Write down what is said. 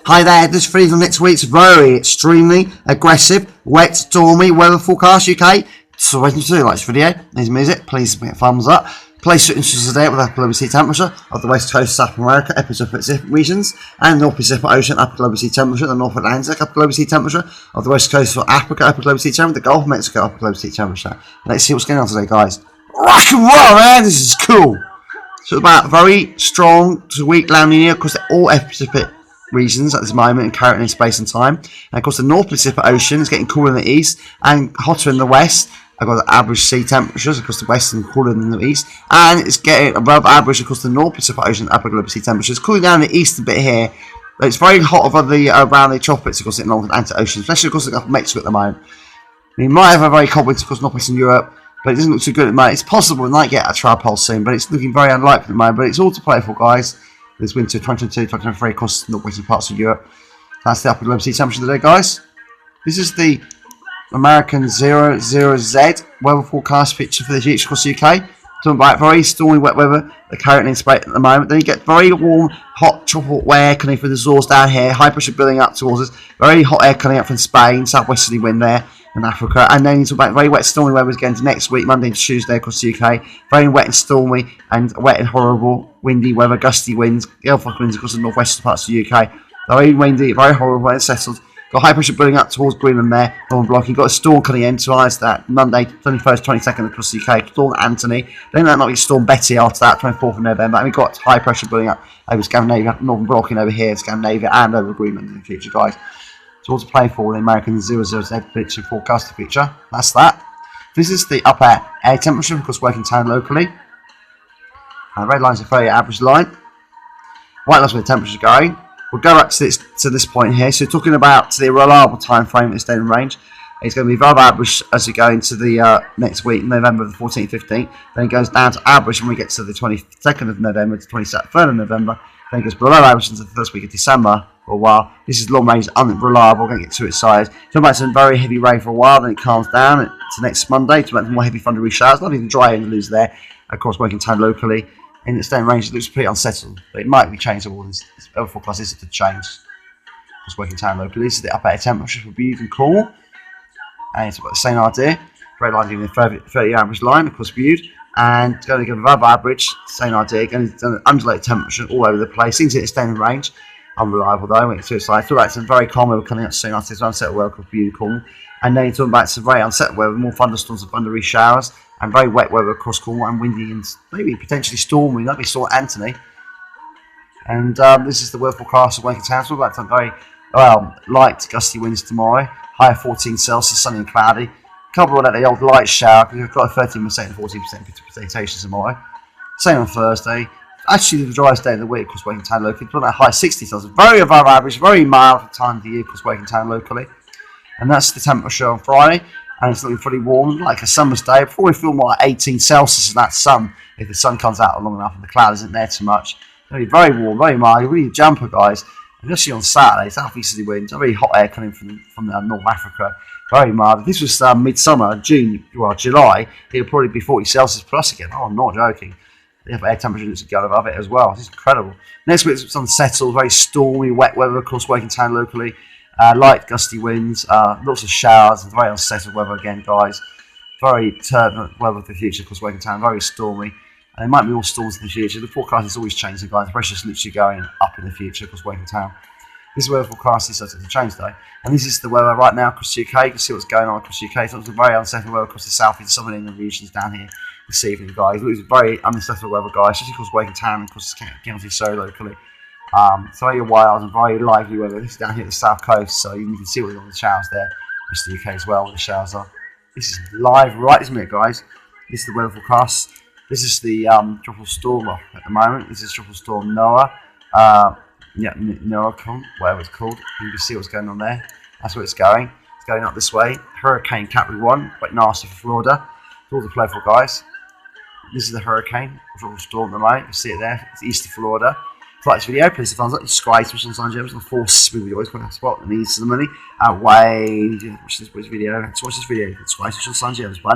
Hi there, this is for next week's very extremely aggressive, wet, stormy weather forecast UK. So waiting to like this video, there's music, please give it a thumbs up. Place your interest today with upper global sea temperature of the west coast of South America, upper Pacific regions, and North Pacific Ocean, upper global sea temperature, the North Atlantic, upper global sea temperature of the west coast of Africa, upper global sea temperature, the Gulf of Mexico, upper global sea temperature. Let's see what's going on today, guys. Rock and roll, man! This is cool. So it's about very strong to weak La Nina across all Pacific regions at this moment and currently in space and time. And of course the North Pacific Ocean is getting cooler in the east and hotter in the west. I've got the average sea temperatures across the west and cooler than the east, and it's getting above average across the North Pacific Ocean upper global sea temperatures. Cooling down in the east a bit here, but it's very hot over the around the tropics across the North Atlantic Ocean, especially across the Gulf of Mexico at the moment. We might have a very cold winter across northwestern Europe, but it doesn't look too good at the moment. It's possible we might get a tripole soon, but it's looking very unlikely at the moment. But it's all to play for, guys. This winter 2022-2023 across the northwestern parts of Europe. That's the upper global sea temperature today, guys. This is the American 00Z weather forecast picture for the future across the UK. Talking about very stormy wet weather currently in Spain at the moment. Then you get very warm, hot tropical air coming from the Azores down here. High pressure building up towards us. Very hot air coming up from Spain, southwesterly wind there in Africa. And then you talk about very wet, stormy weather again to next week, Monday and Tuesday across the UK. Very wet and stormy and wet and horrible, windy weather, gusty winds, gale force winds across the northwestern parts of the UK. Very windy, very horrible, unsettled. Got high pressure building up towards Greenland there, Northern Block. You've got a storm coming in to ice that Monday, 21st, 22nd across the UK. Storm Anthony. Then that might be Storm Betty after that, 24th of November. And we've got high pressure building up over Scandinavia, Northern Blocking over here, Scandinavia, and over Greenland in the future, guys. So what to play for the American 00Z picture forecast future. That's that. This is the upper air temperature, of course, working town locally. And the red line's a very average line. White line's where the temperature's going. We'll go up to this point here. So talking about the reliable time frame that's in range, it's going to be above average as we go into the next week, November the 14th, 15th. Then it goes down to average when we get to the 22nd of November to 23rd of November. Then it goes below average into the first week of December for a while. This is long range, unreliable. We're going to get to its size. Talking about some very heavy rain for a while, then it calms down to next Monday. To more heavy thundery showers. Not even dry and loose there. Of course, working time locally. In the staying range, it looks pretty unsettled, but it might be changeable. This weather forecast is to change. Just working time locally. This is the upper air temperature for Bude and Cornwall. And it's got the same idea. Red line giving the 30 average line across Bude. And it's going to give above average, same idea. Going to undulate temperature all over the place. Seems to stay in range. Unreliable though. When it's to its side. I feel like some very calm weather coming out soon after this unsettled weather across Bude and Cornwall. And then you're talking about some very unsettled weather, more thunderstorms and thundery showers. And very wet weather across Cornwall and windy and maybe potentially stormy. That'd be Storm Anthony. And this is the weather forecast of Waking Town. So we're about some very light gusty winds tomorrow. High of 14 Celsius, sunny and cloudy. Couple of the old light shower because we've got a 13% and 14% precipitation tomorrow. Same on Thursday. Actually, the driest day of the week, of course, Waking Town locally. It's about high 60 Celsius. Very above average, very mild for the time of the year, of course, Waking Town locally. And that's the temperature on Friday. And it's looking pretty warm, like a summer's day. Probably feel more like 18 Celsius in that sun if the sun comes out long enough and the cloud isn't there too much. It's going to be very warm, very mild. You really need a jumper, guys. Especially on Saturday, southeasterly winds, very hot air coming from North Africa. Very mild. If this was midsummer, July, it would probably be 40 Celsius plus again. Oh, I'm not joking. The air temperature looks to go above it as well. It's incredible. Next week, it's unsettled, very stormy, wet weather, of course, Waking Town locally. Light gusty winds, lots of showers, and very unsettled weather again, guys. Very turbulent weather for the future, of course, Waking Town, very stormy. And there might be more storms in the future. The forecast is always changing, guys. The pressure's literally going up in the future, of course, Waking Town. This weather forecast is subject to change, though. And this is the weather right now across the UK. You can see what's going on across the UK. So it's a very unsettled weather across the south and southern England regions down here this evening, guys. It looks very unsettled weather, guys, especially across Waking Town and across County Surrey locally. So very wild and very lively weather. This is down here at the south coast, so you can see all the showers there. Rest of the UK as well, where the showers are. This is live right this minute, guys. This is the weather forecast. This is the tropical storm at the moment. This is tropical storm Noah. Noah, whatever it's called. You can see what's going on there. That's where it's going. It's going up this way. Hurricane Category 1, quite nasty for Florida. It's all to play for, guys. This is the hurricane, tropical storm at the moment. You can see it there. It's east of Florida. If you like this video, please thumbs up, subscribe to us on James, and force we always want to spot the needs to the money. Watch this video, subscribe to us on James. Bye.